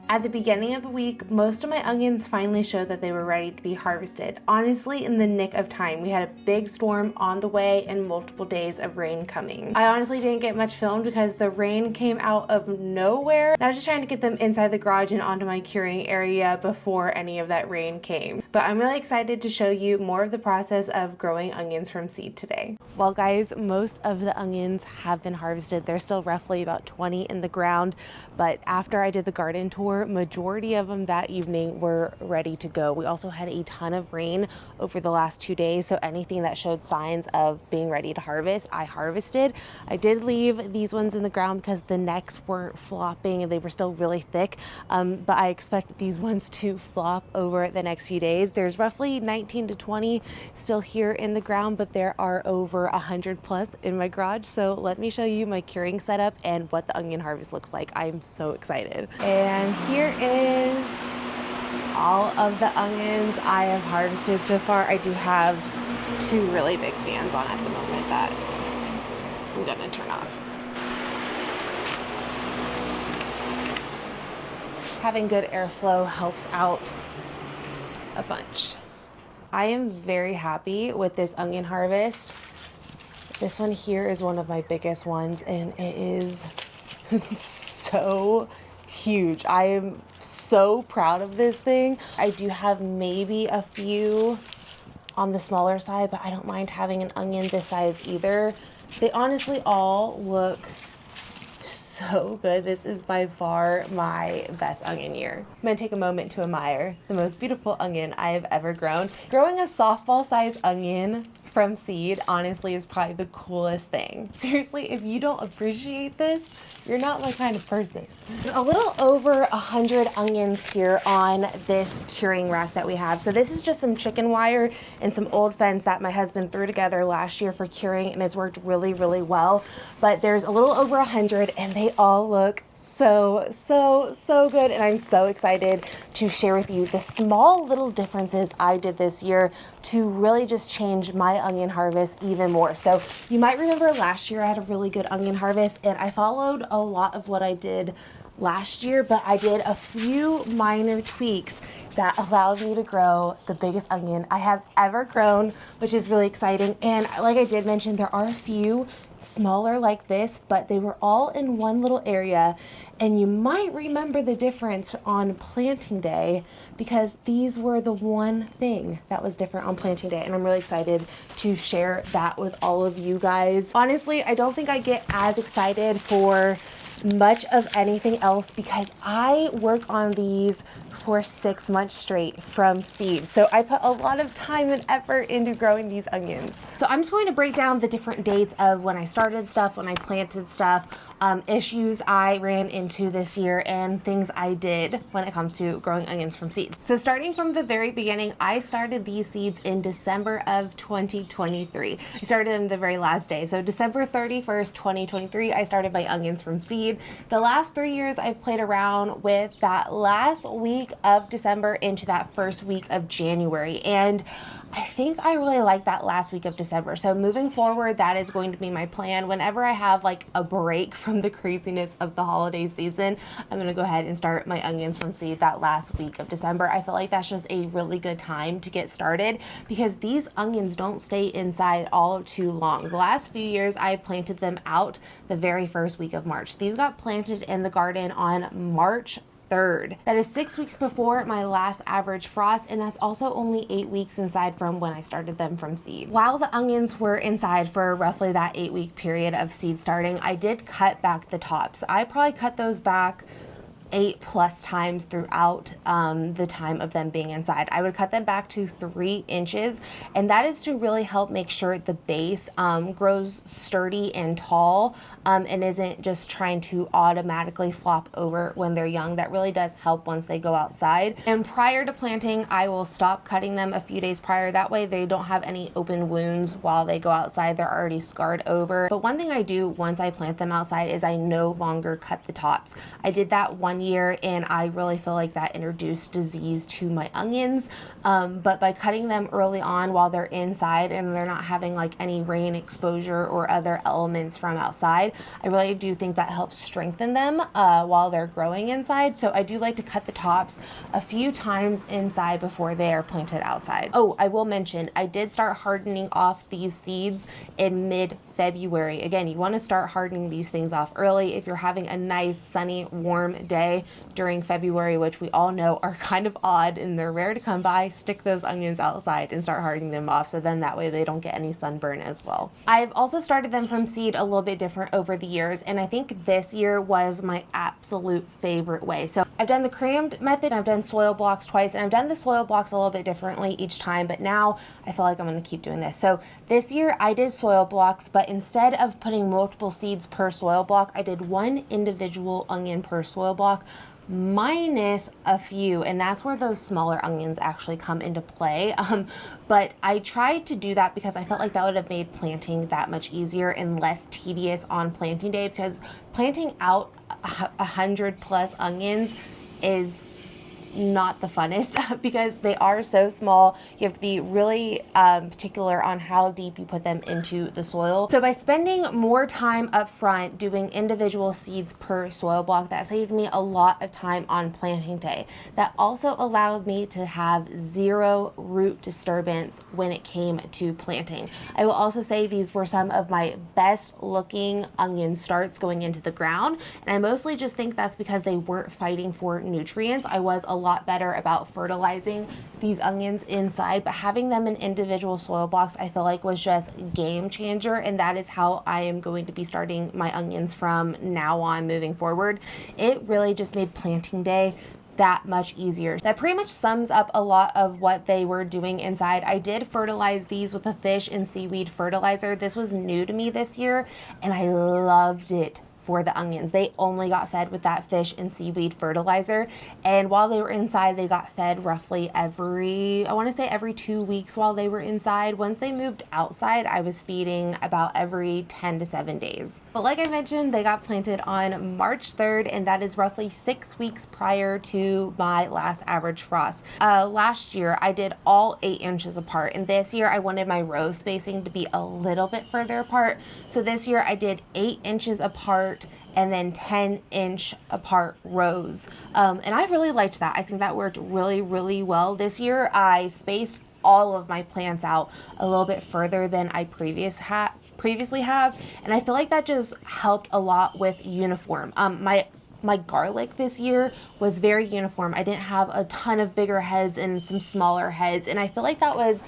At the beginning of the week, most of my onions finally showed that they were ready to be harvested. Honestly, in the nick of time. We had a big storm on the way and multiple days of rain coming. I honestly didn't get much filmed because the rain came out of nowhere. And I was just trying to get them inside the garage and onto my curing area before any of that rain came. But I'm really excited to show you more of the process of growing onions from seed today. Well guys, most of the onions have been harvested. There's still roughly about 20 in the ground, but after I did the garden tour, majority of them that evening were ready to go. We also had a ton of rain over the last 2 days, so anything that showed signs of being ready to harvest, I harvested. I did leave these ones in the ground because the necks weren't flopping and they were still really thick, but I expect these ones to flop over the next few days. There's roughly 19 to 20 still here in the ground, but there are over 100 plus in my garage. So let me show you my curing setup and what the onion harvest looks like. I'm so excited. And here is all of the onions I have harvested so far. I do have 2 really big fans on at the moment that I'm gonna turn off. Having good airflow helps out a bunch. I am very happy with this onion harvest. This one here is one of my biggest ones and it is so huge. I am so proud of this thing. I do have maybe a few on the smaller side, but I don't mind having an onion this size either. They honestly all look so good. This is by far my best onion year. I'm gonna take a moment to admire the most beautiful onion I have ever grown. Growing a softball size onion from seed honestly is probably the coolest thing. Seriously, if you don't appreciate this, you're not my kind of person. There's a little over 100 onions here on this curing rack that we have. So this is just some chicken wire and some old fence that my husband threw together last year for curing and has worked really, really well. But there's a little over 100 and they all look so good, and I'm so excited to share with you the small little differences I did this year to really just change my onion harvest even more. So you might remember last year I had a really good onion harvest and I followed a lot of what I did last year, but I did a few minor tweaks that allowed me to grow the biggest onion I have ever grown, which is really exciting. And like I did mention, there are a few smaller like this, but they were all in one little area. And you might remember the difference on planting day because these were the one thing that was different on planting day. And I'm really excited to share that with all of you guys. Honestly, I don't think I get as excited for much of anything else because I work on these for 6 months straight from seed. So I put a lot of time and effort into growing these onions. So I'm just going to break down the different dates of when I started stuff, when I planted stuff, issues I ran into this year, and things I did when it comes to growing onions from seeds. So starting from the very beginning, I started these seeds in December of 2023. I started them the very last day. So December 31st, 2023, I started my onions from seed. The last 3 years I've played around with that last week of December into that first week of January. And I think I really like that last week of December. So moving forward, that is going to be my plan. Whenever I have like a break from the craziness of the holiday season, I'm gonna go ahead and start my onions from seed that last week of December. I feel like that's just a really good time to get started because these onions don't stay inside all too long. The last few years, I planted them out the very first week of March. These got planted in the garden on March 3rd. That is 6 weeks before my last average frost, and that's also only 8 weeks inside from when I started them from seed. While the onions were inside for roughly that 8-week period of seed starting, I did cut back the tops. I probably cut those back 8+ times throughout the time of them being inside. I would cut them back to 3 inches, and that is to really help make sure the base grows sturdy and tall and isn't just trying to automatically flop over when they're young. That really does help once they go outside. And prior to planting, I will stop cutting them a few days prior. That way they don't have any open wounds while they go outside. They're already scarred over. But one thing I do once I plant them outside is I no longer cut the tops. I did that one year, and I really feel like that introduced disease to my onions. But by cutting them early on while they're inside and they're not having like any rain exposure or other elements from outside, I really do think that helps strengthen them while they're growing inside. So I do like to cut the tops a few times inside before they are planted outside. Oh, I will mention, I did start hardening off these seeds in mid-February. Again, you want to start hardening these things off early. If you're having a nice, sunny, warm day during February, which we all know are kind of odd and they're rare to come by, stick those onions outside and start hardening them off, so then that way they don't get any sunburn as well. I've also started them from seed a little bit different over the years, and I think this year was my absolute favorite way. So I've done the crammed method, I've done soil blocks twice, and I've done the soil blocks a little bit differently each time, but now I feel like I'm going to keep doing this. So this year I did soil blocks, but instead of putting multiple seeds per soil block, I did one individual onion per soil block, minus a few, and that's where those smaller onions actually come into play. But I tried to do that because I felt like that would have made planting that much easier and less tedious on planting day, because planting out 100+ onions is not the funnest because they are so small. You have to be really particular on how deep you put them into the soil. So by spending more time up front doing individual seeds per soil block, that saved me a lot of time on planting day. That also allowed me to have zero root disturbance when it came to planting. I will also say these were some of my best looking onion starts going into the ground, and I mostly just think that's because they weren't fighting for nutrients. I was a lot better about fertilizing these onions inside, but having them in individual soil blocks I feel like was just game changer, and that is how I am going to be starting my onions from now on moving forward. It really just made planting day that much easier. That pretty much sums up a lot of what they were doing inside. I did fertilize these with a fish and seaweed fertilizer. This was new to me this year, and I loved it. For the onions, they only got fed with that fish and seaweed fertilizer, and while they were inside they got fed roughly every, I want to say every 2 weeks while they were inside. Once they moved outside, I was feeding about every 10 to 7 days. But like I mentioned, they got planted on March 3rd, and that is roughly 6 weeks prior to my last average frost. Last year I did all 8 inches apart, and this year I wanted my row spacing to be a little bit further apart, so this year I did 8 inches apart and then 10-inch apart rows. And I really liked that. I think that worked really, really well. This year I spaced all of my plants out a little bit further than I previously have, and I feel like that just helped a lot with uniform. My garlic this year was very uniform. I didn't have a ton of bigger heads and some smaller heads, and I feel like that was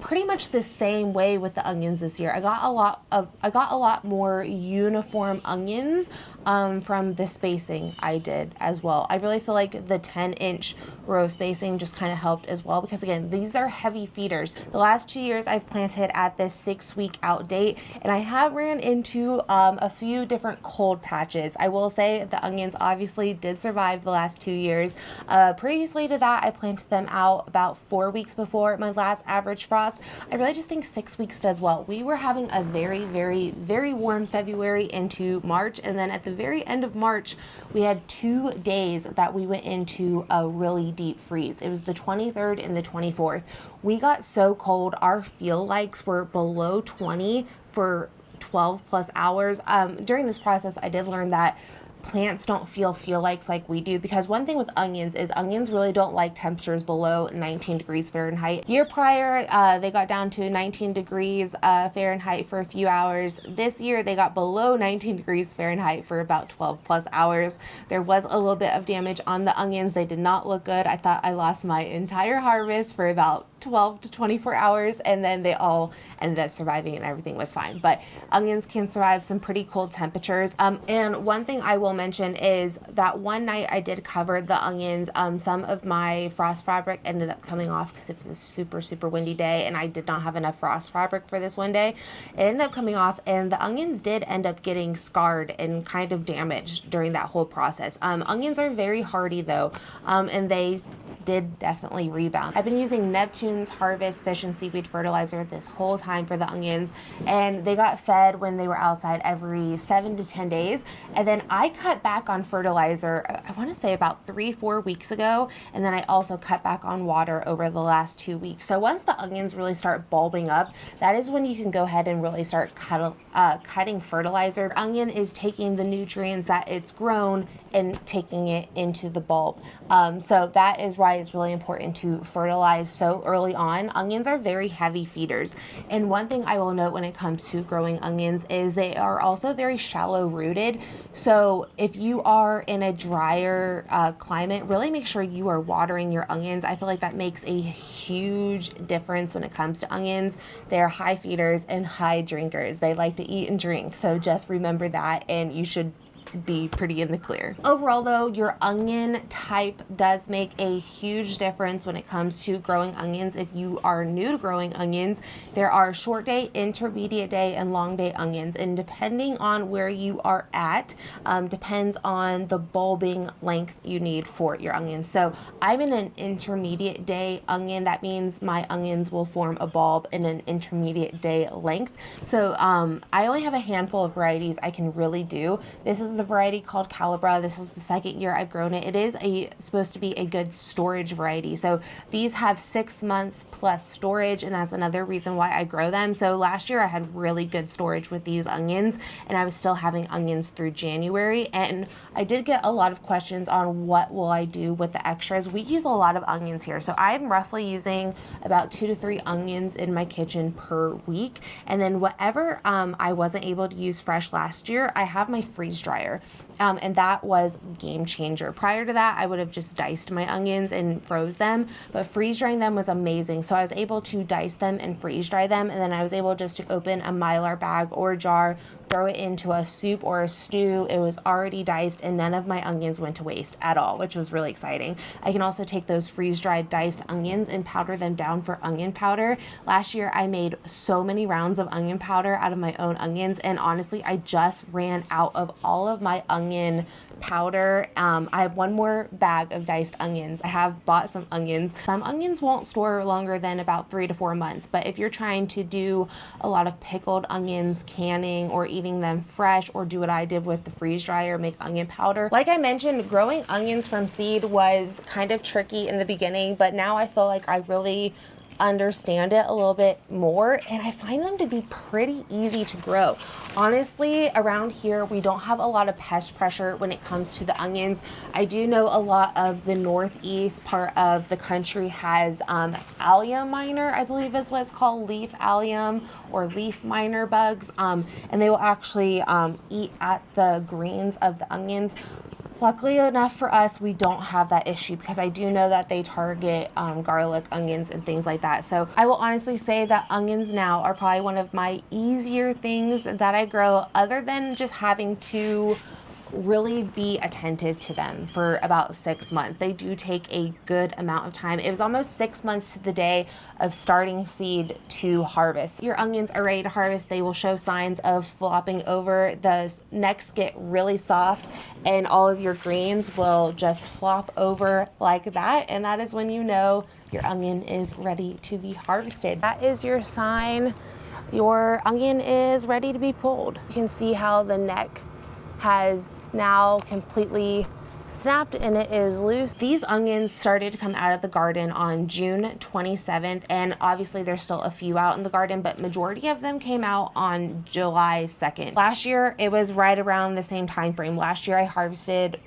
pretty much the same way with the onions this year. I got a lot more uniform onions from the spacing I did as well. I really feel like the 10-inch row spacing just kind of helped as well, because again, these are heavy feeders. The last 2 years I've planted at this 6-week out date, and I have ran into a few different cold patches. I will say the onions obviously did survive the last 2 years. Previously to that, I planted them out about 4 weeks before my last average frost. I really just think 6 weeks does well. We were having a very, very, very warm February into March, and then at the very end of March, we had 2 days that we went into a really deep freeze. It was the 23rd and the 24th. We got so cold, our feel likes were below 20 for 12+ hours. During this process, I did learn that plants don't feel likes like we do, because one thing with onions is onions really don't like temperatures below 19 degrees Fahrenheit. Year prior, they got down to 19 degrees Fahrenheit for a few hours. This year, they got below 19 degrees Fahrenheit for about 12+ hours. There was a little bit of damage on the onions. They did not look good. I thought I lost my entire harvest for about 12 to 24 hours, and then they all ended up surviving and everything was fine. But onions can survive some pretty cold temperatures. And one thing I will mention is that one night I did cover the onions. Some of my frost fabric ended up coming off because it was a super, super windy day, and I did not have enough frost fabric for this one day. It ended up coming off, and the onions did end up getting scarred and kind of damaged during that whole process. Onions are very hardy though, and they did definitely rebound. I've been using Neptune's Harvest Fish and Seaweed Fertilizer this whole time for the onions, and they got fed when they were outside every 7 to 10 days. And then I cut back on fertilizer, I want to say about 3-4 weeks ago, and then I also cut back on water over the last 2 weeks. So once the onions really start bulbing up, that is when you can go ahead and really start cutting fertilizer. Onion is taking the nutrients that it's grown and taking it into the bulb. So that is why it's really important to fertilize so early on. Onions are very heavy feeders. And one thing I will note when it comes to growing onions is they are also very shallow rooted. So if you are in a drier climate, really make sure you are watering your onions. I feel like that makes a huge difference when it comes to onions. They're high feeders and high drinkers. They like to eat and drink. So just remember that, and you should be pretty in the clear. Overall though, your onion type does make a huge difference when it comes to growing onions. If you are new to growing onions, there are short day, intermediate day, and long day onions, and depending on where you are at, depends on the bulbing length you need for your onions. So I'm in an intermediate day onion. That means my onions will form a bulb in an intermediate day length. So I only have a handful of varieties I can really do. This is a variety called Calibra. This is the second year I've grown it. It is supposed to be a good storage variety. So these have 6 months plus storage, and that's another reason why I grow them. So last year I had really good storage with these onions, and I was still having onions through January. And I did get a lot of questions on what will I do with the extras. We use a lot of onions here. So I'm roughly using about 2 to 3 onions in my kitchen per week. And then whatever I wasn't able to use fresh last year, I have my freeze dryer. And that was game changer. Prior to that, I would have just diced my onions and froze them, but freeze drying them was amazing. So I was able to dice them and freeze dry them, and then I was able just to open a Mylar bag or jar, throw it into a soup or a stew. It was already diced, and none of my onions went to waste at all, which was really exciting. I can also take those freeze-dried diced onions and powder them down for onion powder. Last year, I made so many rounds of onion powder out of my own onions, and honestly, I just ran out of all of my onion powder. I have one more bag of diced onions. I have bought some onions. Some onions won't store longer than about 3 to 4 months, but if you're trying to do a lot of pickled onions, canning, or eating them fresh, or do what I did with the freeze dryer, make onion powder. Like I mentioned, growing onions from seed was kind of tricky in the beginning, but now I feel like I really understand it a little bit more, and I find them to be pretty easy to grow. Honestly, around here we don't have a lot of pest pressure when it comes to the onions. I do know a lot of the northeast part of the country has allium miner, I believe is what it's called, leaf allium or leaf miner bugs, and they will actually eat at the greens of the onions. Luckily enough for us, we don't have that issue because I do know that they target garlic, onions, and things like that. So I will honestly say that onions now are probably one of my easier things that I grow, other than just having to really be attentive to them for about 6 months. They do take a good amount of time. It was almost 6 months to the day of starting seed to harvest. Your onions are ready to harvest. They will show signs of flopping over. The necks get really soft, and all of your greens will just flop over like that. And that is when you know your onion is ready to be harvested. That is your sign your onion is ready to be pulled. You can see how the neck has now completely snapped and it is loose. These onions started to come out of the garden on June 27th, and obviously there's still a few out in the garden, but majority of them came out on July 2nd. Last year, it was right around the same time frame. Last year, I harvested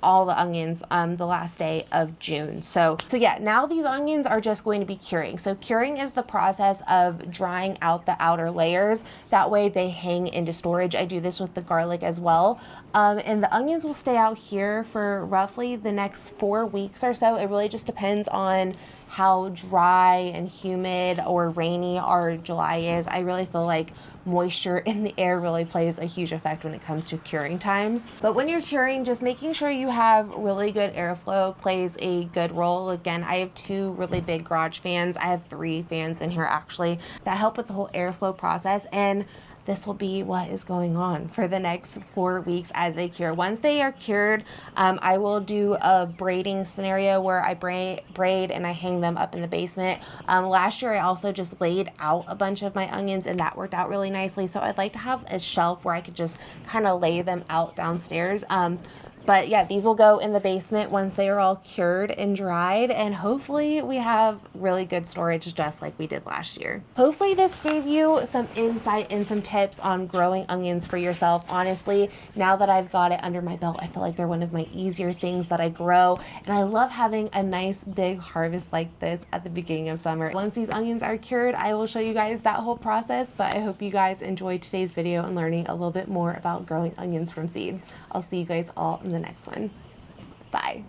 all the onions the last day of June. So yeah, now these onions are just going to be curing. So curing is the process of drying out the outer layers. That way they hang into storage. I do this with the garlic as well. And the onions will stay out here for roughly the next 4 weeks or so. It really just depends on how dry and humid or rainy our July is. I really feel like moisture in the air really plays a huge effect when it comes to curing times. But when you're curing, just making sure you have really good airflow plays a good role. Again, I have 2 really big garage fans. I have 3 fans in here actually that help with the whole airflow process. And this will be what is going on for the next 4 weeks as they cure. Once they are cured, I will do a braiding scenario where I braid and I hang them up in the basement. Last year I also just laid out a bunch of my onions and that worked out really nicely. So I'd like to have a shelf where I could just kind of lay them out downstairs. But yeah, these will go in the basement once they are all cured and dried, and hopefully we have really good storage just like we did last year. Hopefully this gave you some insight and some tips on growing onions for yourself. Honestly, now that I've got it under my belt, I feel like they're one of my easier things that I grow, and I love having a nice big harvest like this at the beginning of summer. Once these onions are cured, I will show you guys that whole process, but I hope you guys enjoyed today's video and learning a little bit more about growing onions from seed. I'll see you guys all in the next one. Bye.